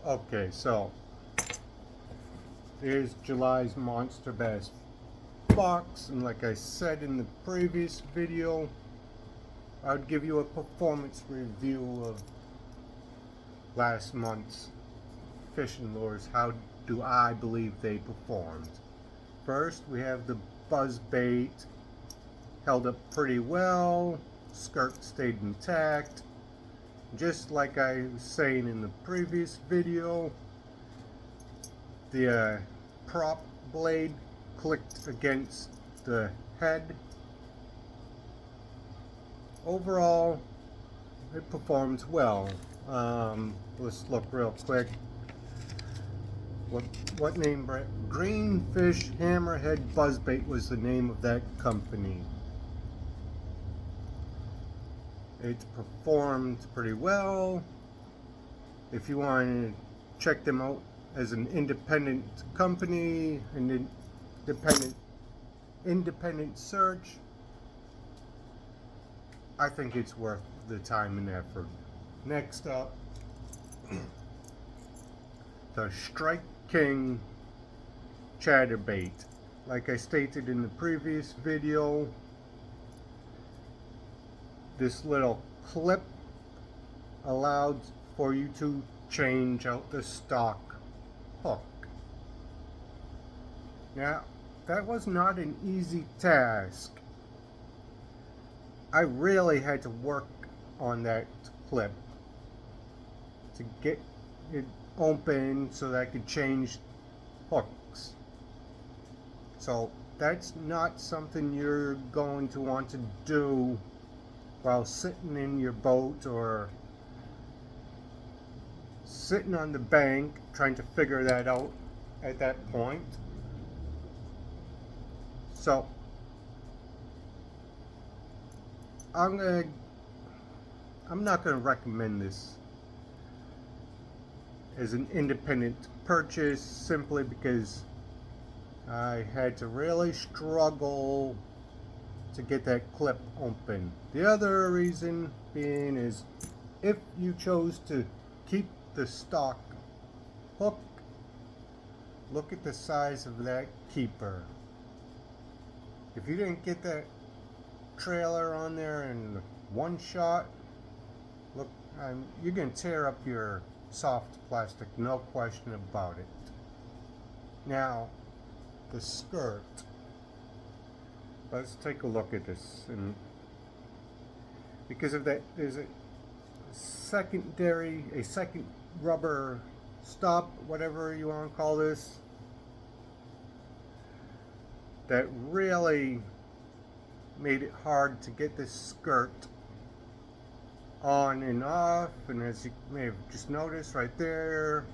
Okay, so here's July's Monster Bass box, and like I said in the previous video, I'd give you a performance review of last month's fishing lures. How do I believe they performed? First, we have the buzz bait, held up pretty well, skirt stayed intact. Just like I was saying in the previous video, the prop blade clicked against the head. Overall, it performs well. Let's look real quick. What name? Greenfish Hammerhead Buzzbait was the name of that company. It performed pretty well. If you want to check them out as an independent company, an independent search, I think it's worth the time and effort. Next up, the Strike King Chatterbait. Like I stated in the previous video, this little clip allowed for you to change out the stock hook. Now, that was not an easy task. I really had to work on that clip to get it open so that I could change hooks. So that's not something you're going to want to do while sitting in your boat or sitting on the bank trying to figure that out at that point. So I'm not gonna recommend this as an independent purchase, simply because I had to really struggle to get that clip open. The other reason being is, if you chose to keep the stock hook, look at the size of that keeper. If you didn't get that trailer on there in one shot, look, you're going to tear up your soft plastic, no question about it. Now, the skirt. Let's take a look at this. And because of that, there's a second rubber stop, whatever you want to call this, that really made it hard to get this skirt on and off. And as you may have just noticed right there,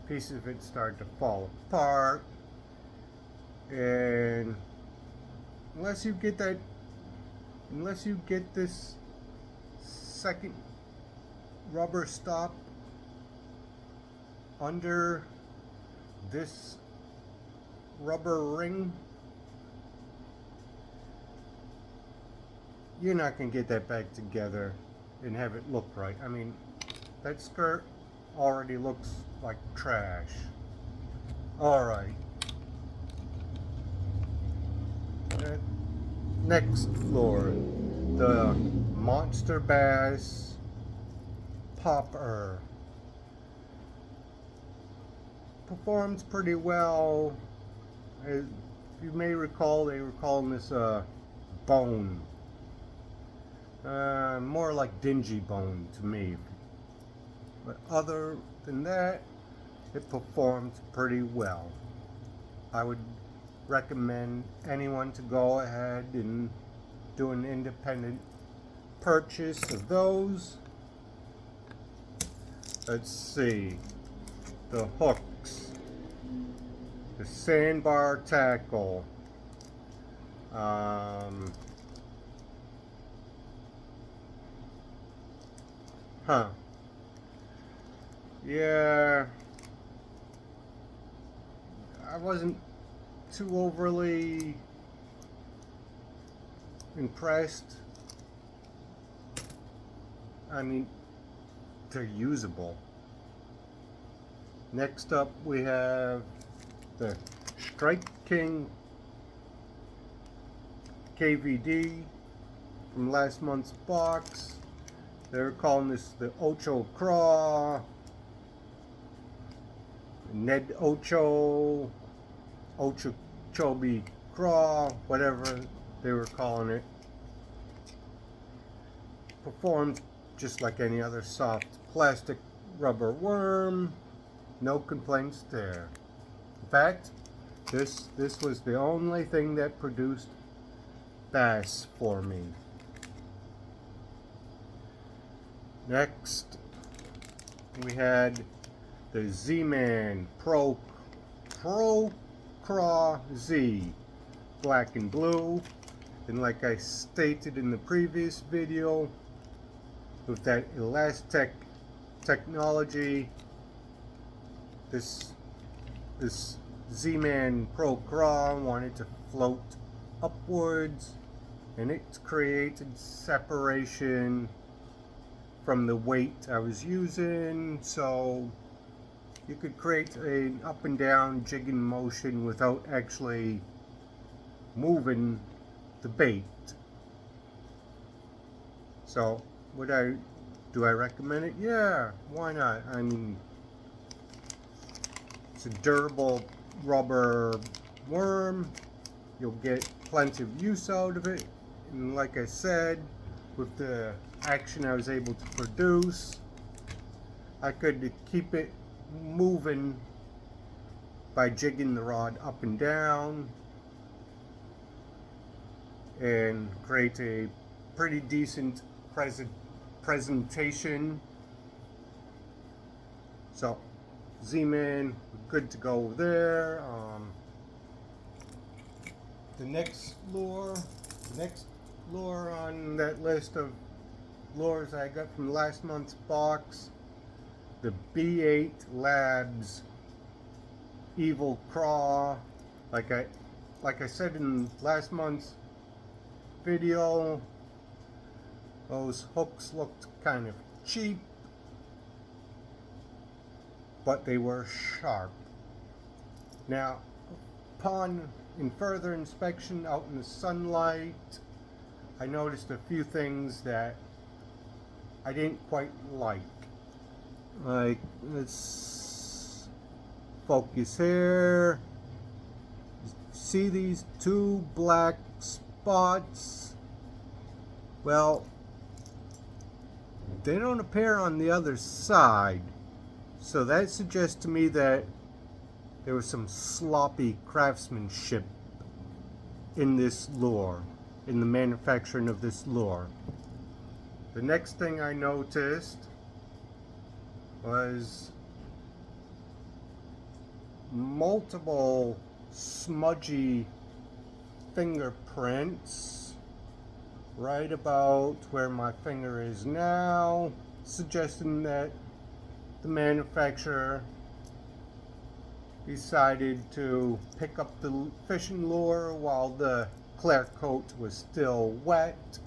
pieces of it started to fall apart. And unless you get this second rubber stop under this rubber ring, you're not going to get that back together and have it look right. I mean, that skirt already looks like trash. Alright. Next lure, the Monster Bass Popper. Performs pretty well. As you may recall, they were calling this bone. More like dingy bone to me. But other than that, it performs pretty well. I would recommend anyone to go ahead and do an independent purchase of those. Let's see, the hooks, the sandbar tackle, yeah, I wasn't too overly impressed. I mean, they're usable. Next up we have the Strike King KVD from last month's box. They're calling this the Ocho Craw, Ned Ocho, Ochochobi Craw, whatever they were calling it. Performs just like any other soft plastic rubber worm. No complaints there. In fact, this was the only thing that produced bass for me. Next, we had the Z-Man Pro Craw Z, black and blue. And like I stated in the previous video, with that Elastec technology, this Z-Man Pro Craw wanted to float upwards, and it created separation from the weight I was using, so you could create an up and down jigging motion without actually moving the bait. So do I recommend it? Yeah, why not? I mean, it's a durable rubber worm. You'll get plenty of use out of it, and like I said, with the action I was able to produce, I could keep it moving by jigging the rod up and down and create a pretty decent presentation. So Z-Man, good to go there. The next lure on that list of lures I got from last month's box, the B8 Labs Evil Craw. Like I said in last month's video, those hooks looked kind of cheap, but they were sharp. Now, upon further inspection out in the sunlight, I noticed a few things that I didn't quite like. Like, let's focus here. See these two black spots? Well, they don't appear on the other side. So that suggests to me that there was some sloppy craftsmanship in this lure, in the manufacturing of this lure. The next thing I noticed was multiple smudgy fingerprints right about where my finger is now, suggesting that the manufacturer decided to pick up the fishing lure while the clear coat was still wet.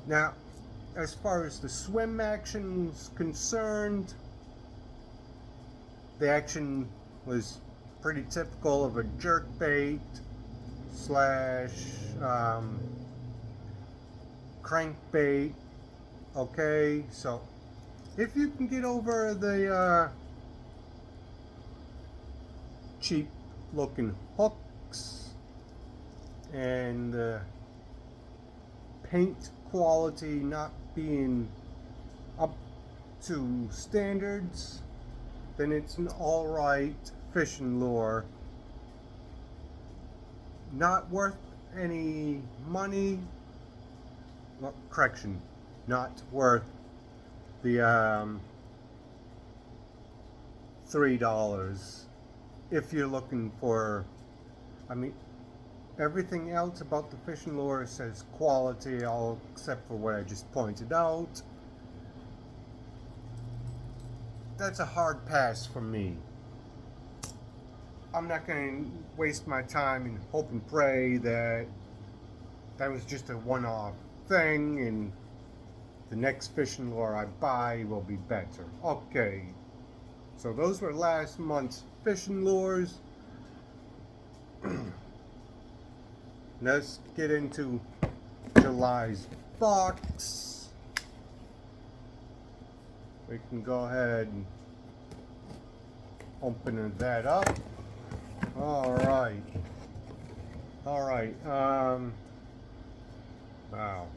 Now, as far as the swim action is concerned, the action was pretty typical of a jerkbait slash crankbait. Okay, so if you can get over the cheap looking hooks and paint quality not being up to standards, then it's an alright fishing lure. Not worth any money. Well, correction, not worth the $3 if you're looking for, I mean, everything else about the fishing lure says quality, all except for what I just pointed out. That's a hard pass for me. I'm not going to waste my time and hope and pray that that was just a one-off thing and the next fishing lure I buy will be better. Okay, so those were last month's fishing lures. Let's get into July's box. We can go ahead and open that up. All right. Wow.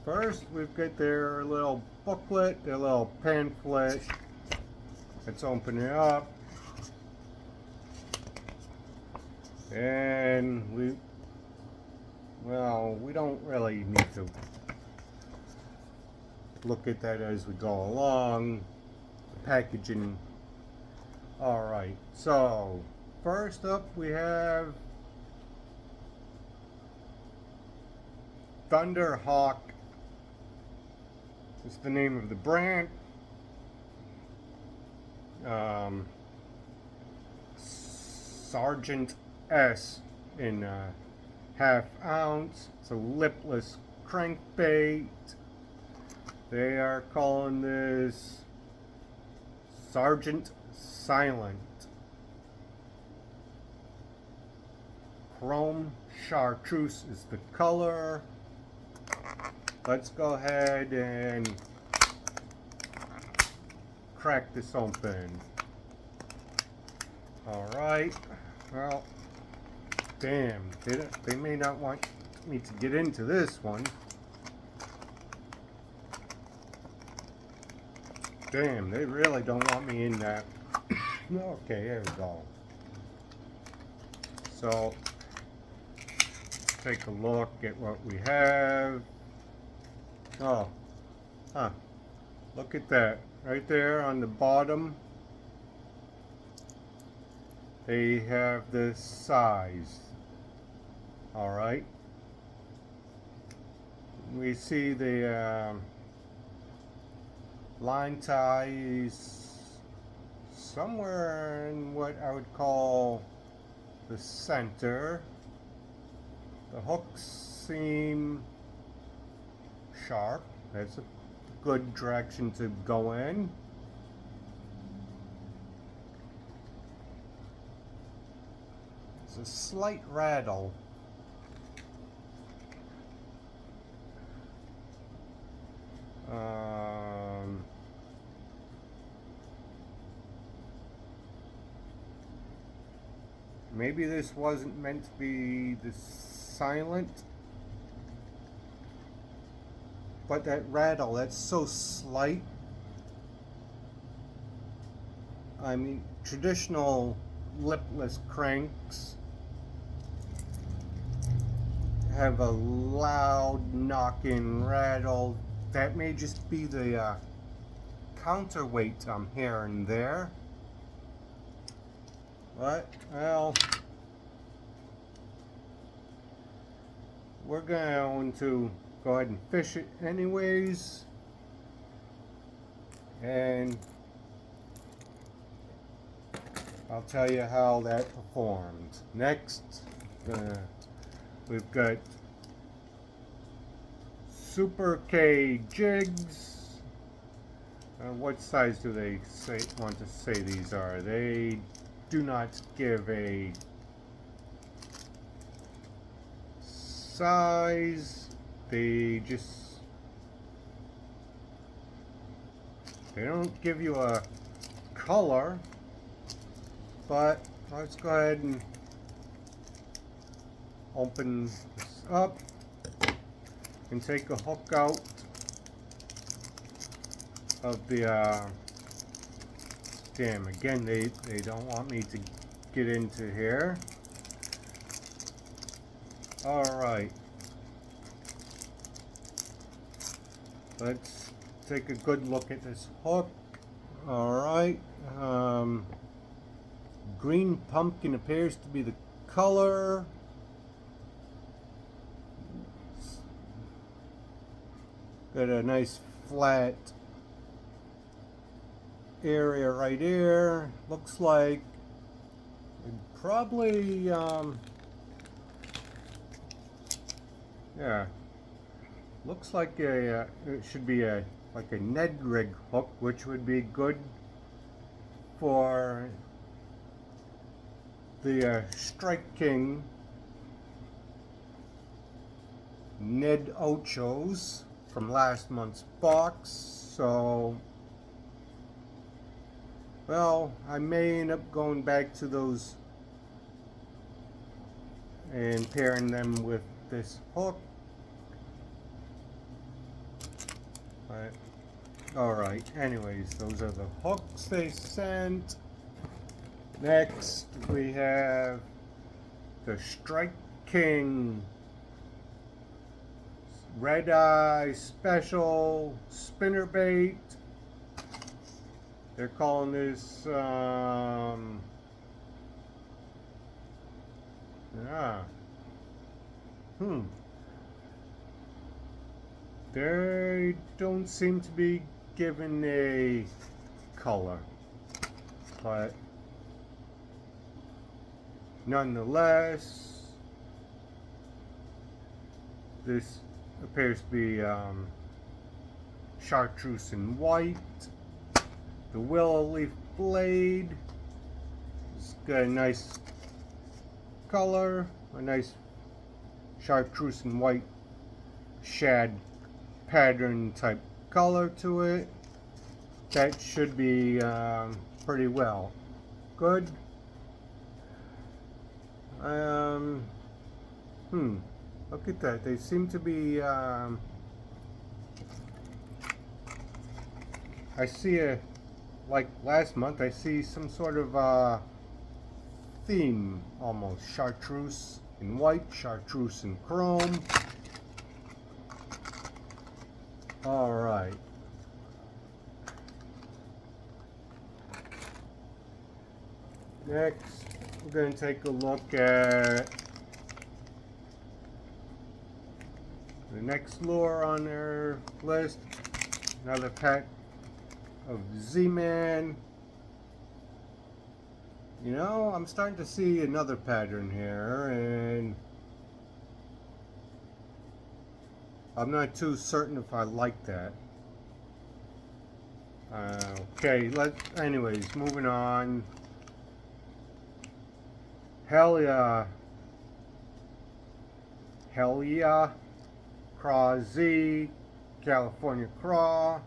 First, we've got their little booklet, their little pamphlet. Let's open it up. And we don't really need to look at that as we go along. The packaging. All right. So, first up we have Thunderhawk is the name of the brand. Sergeant S in ½ ounce. It's a lipless crankbait. They are calling this Sergeant Silent. Chrome chartreuse is the color. Let's go ahead and crack this open. Alright, well, damn, they may not want me to get into this one. Damn, they really don't want me in that. Okay, there we go. So, take a look at what we have. Oh, look at that. Right there on the bottom, they have the size. Alright. We see the line tie is somewhere in what I would call the center. The hooks seem sharp. That's a good direction to go in. It's a slight rattle. Maybe this wasn't meant to be the silent, but that rattle, that's so slight. I mean, traditional lipless cranks have a loud knock-in rattle. That may just be the counterweight I'm hearing there. But, well, we're going to go ahead and fish it anyways. And I'll tell you how that performed. Next, we've got Super K jigs. What size do they want to say these are? They do not give a size. They don't give you a color. But let's go ahead and open this up and take a hook out of the damn, again they don't want me to get into here. Alright, let's take a good look at this hook. Alright, green pumpkin appears to be the color. Got a nice flat area right here. Looks like probably yeah, Looks like it should be like a Ned rig hook, which would be good for the Strike King Ned Ochos from last month's box. So, well, I may end up going back to those and pairing them with this hook. But, alright, anyways, those are the hooks they sent. Next, we have the Strike King Red Eye Special Spinnerbait. They're calling this, They don't seem to be given a color, but nonetheless, this appears to be chartreuse and white. The willow leaf blade, it's got a nice color, a nice chartreuse and white shad pattern type color to it. That should be pretty well good. Look at that. They seem to be I see like last month I see some sort of theme, almost chartreuse in white, chartreuse in chrome. All right. Next, we're going to take a look at the next lure on their list. Another pack of Z-Man. You know, I'm starting to see another pattern here, and I'm not too certain if I like that. Okay, anyways, moving on. Hell yeah, Craw Z, California Craw,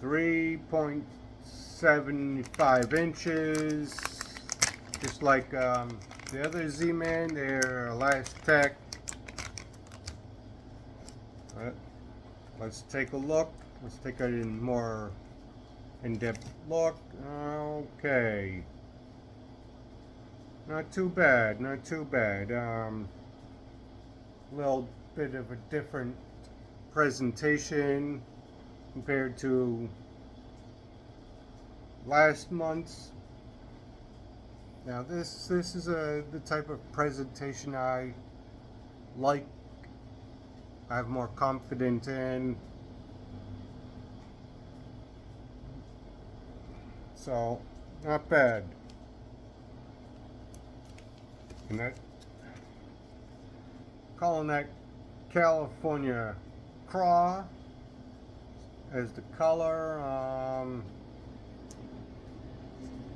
3.75 inches, just like the other Z-Man, they're Elastec. Let's take a look. Let's take a more in-depth look. Okay. Not too bad, not too bad. Little bit of a different presentation compared to last month's. Now this is the type of presentation I like. I have more confidence in. So, not bad. And that, calling that California Craw as the color.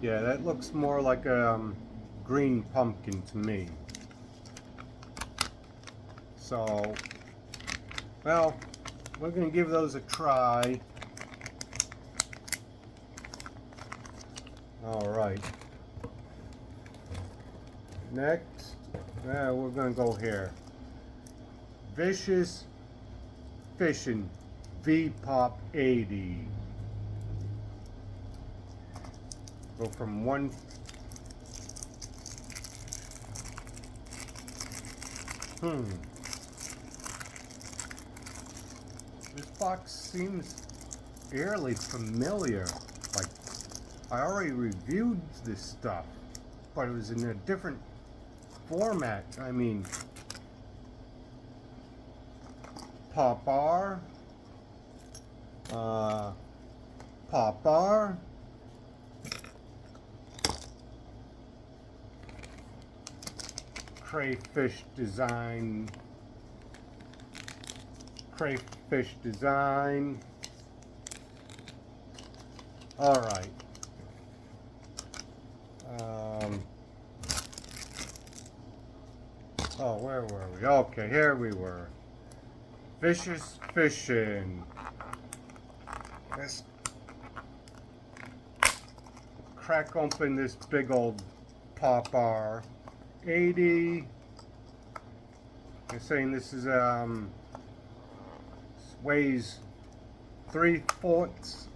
Yeah, that looks more like a green pumpkin to me. So, well, we're going to give those a try. Alright. Next, we're going to go here. Vicious Fishing V-Pop 80. Go from one. This box seems eerily familiar. Like, I already reviewed this stuff, but it was in a different format. I mean, Pop R, Crayfish Design crayfish design. All right. Oh, where were we? Okay, here we were. Vicious Fishing. Let's crack open this big old Pop-R. 80. They're saying this is weighs 3/4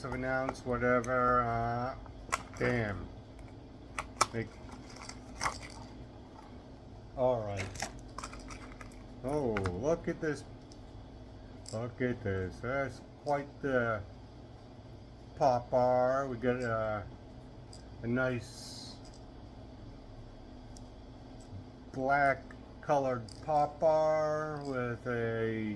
of an ounce, whatever. Damn. All right. Oh, look at this. Look at this. That's quite the Pop-R. We got a nice black colored Pop-R with a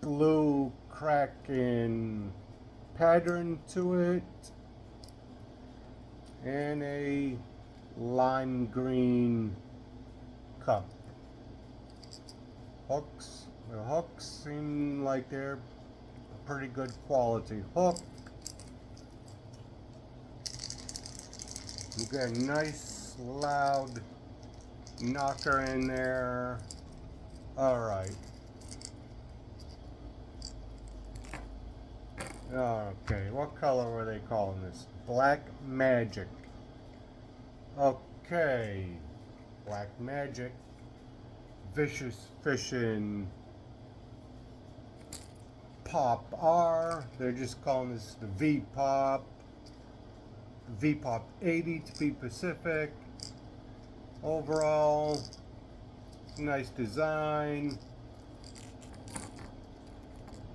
blue cracking pattern to it and a lime green cup. Hooks. The hooks seem like they're pretty good quality hook. You got a nice loud knocker in there. Alright. Okay, what color were they calling this? Black Magic. Okay. Black Magic. Vicious Fishing Pop-R. They're just calling this the V-Pop. V-Pop 80 to be Pacific. Overall, nice design.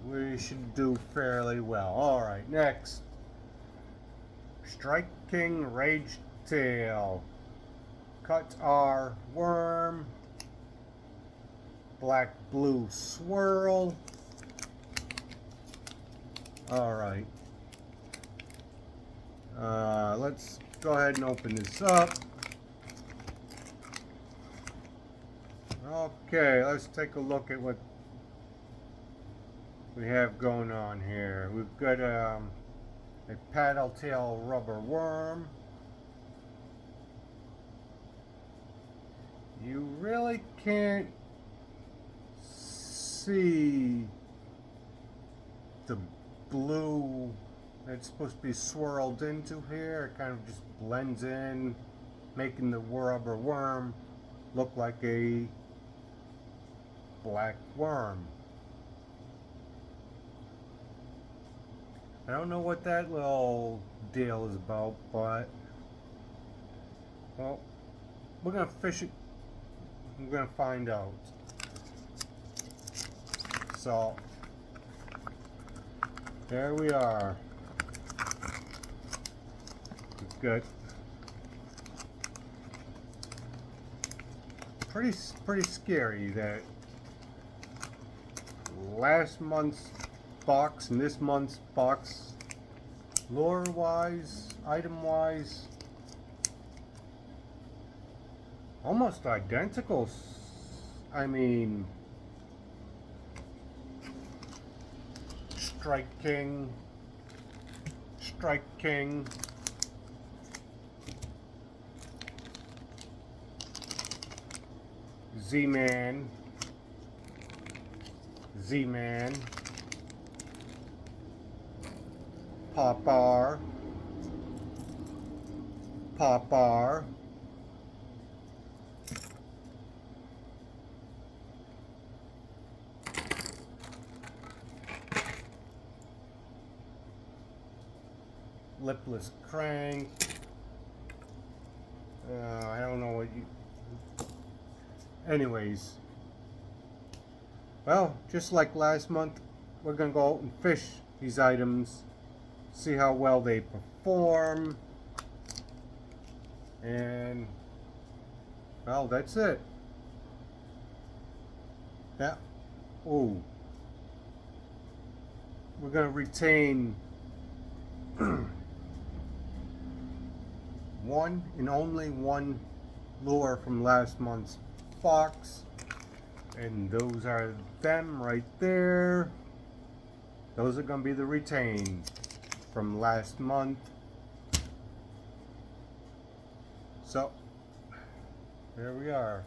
We should do fairly well. Alright, next. Strike King Rage Tail. Cut R Worm. Black Blue Swirl. Alright. Let's go ahead and open this up. Okay, let's take a look at what we have going on here. We've got a paddle tail rubber worm. You really can't see the blue that's supposed to be swirled into here. It kind of just blends in, making the rubber worm look like a black worm. I don't know what that little deal is about, but well, we're gonna fish it. We're gonna find out. So there we are. It's good. Pretty scary that last month's box and this month's box, lure wise, item wise, almost identical. I mean, Strike King, Z-Man, Pop-R, Lipless Crank. I don't know what you... Anyways. Well, just like last month, we're going to go out and fish these items. See how well they perform. And, well, that's it. Yeah. Oh. We're going to retain one and only one lure from last month's box, and those are them right there. Those are going to be the retained from last month. So there we are.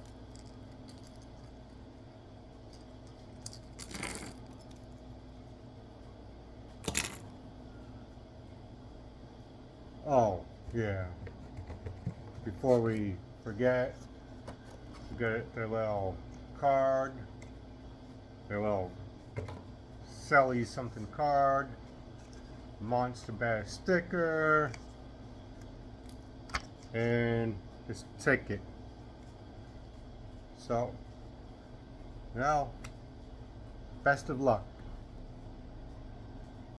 Oh yeah, before we forget, we got their little card, their little Selly something card, Monster Bass sticker, and this ticket. So now, best of luck.